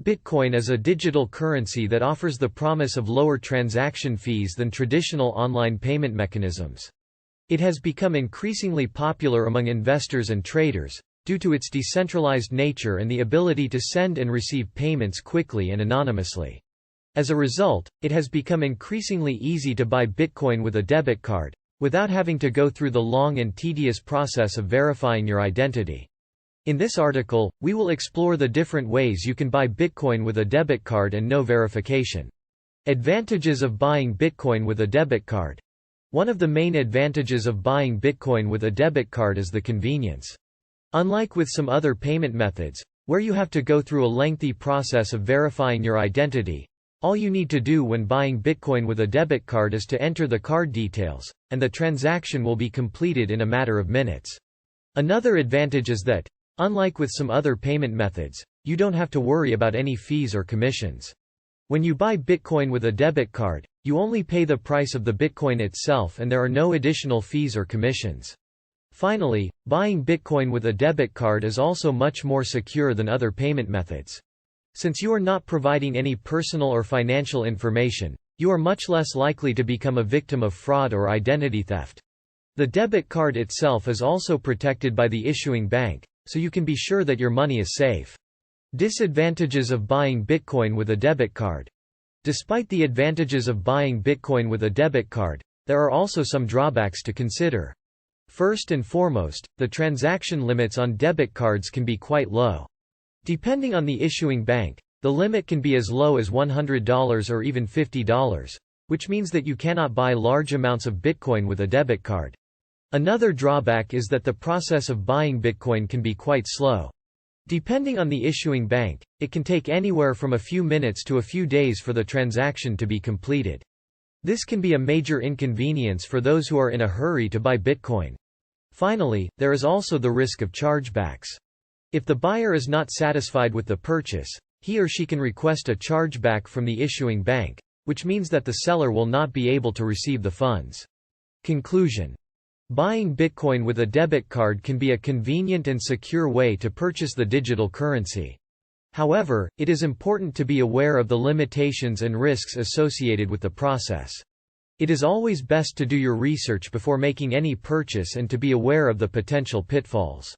Bitcoin is a digital currency that offers the promise of lower transaction fees than traditional online payment mechanisms. It has become increasingly popular among investors and traders, due to its decentralized nature and the ability to send and receive payments quickly and anonymously. As a result, it has become increasingly easy to buy Bitcoin with a debit card, without having to go through the long and tedious process of verifying your identity. In this article, we will explore the different ways you can buy Bitcoin with a debit card and no verification. Advantages of buying Bitcoin with a debit card. One of the main advantages of buying Bitcoin with a debit card is the convenience. Unlike with some other payment methods, where you have to go through a lengthy process of verifying your identity, all you need to do when buying Bitcoin with a debit card is to enter the card details, and the transaction will be completed in a matter of minutes. Another advantage is that, unlike with some other payment methods, you don't have to worry about any fees or commissions. When you buy Bitcoin with a debit card, you only pay the price of the Bitcoin itself and there are no additional fees or commissions. Finally, buying Bitcoin with a debit card is also much more secure than other payment methods. Since you are not providing any personal or financial information, you are much less likely to become a victim of fraud or identity theft. The debit card itself is also protected by the issuing bank, so you can be sure that your money is safe. Disadvantages of buying Bitcoin with a debit card. Despite the advantages of buying Bitcoin with a debit card, there are also some drawbacks to consider. First and foremost, the transaction limits on debit cards can be quite low. Depending on the issuing bank, the limit can be as low as $100 or even $50, which means that you cannot buy large amounts of Bitcoin with a debit card. Another drawback is that the process of buying Bitcoin can be quite slow. Depending on the issuing bank, it can take anywhere from a few minutes to a few days for the transaction to be completed. This can be a major inconvenience for those who are in a hurry to buy Bitcoin. Finally, there is also the risk of chargebacks. If the buyer is not satisfied with the purchase, he or she can request a chargeback from the issuing bank, which means that the seller will not be able to receive the funds. Conclusion. Buying Bitcoin with a debit card can be a convenient and secure way to purchase the digital currency. However, it is important to be aware of the limitations and risks associated with the process. It is always best to do your research before making any purchase and to be aware of the potential pitfalls.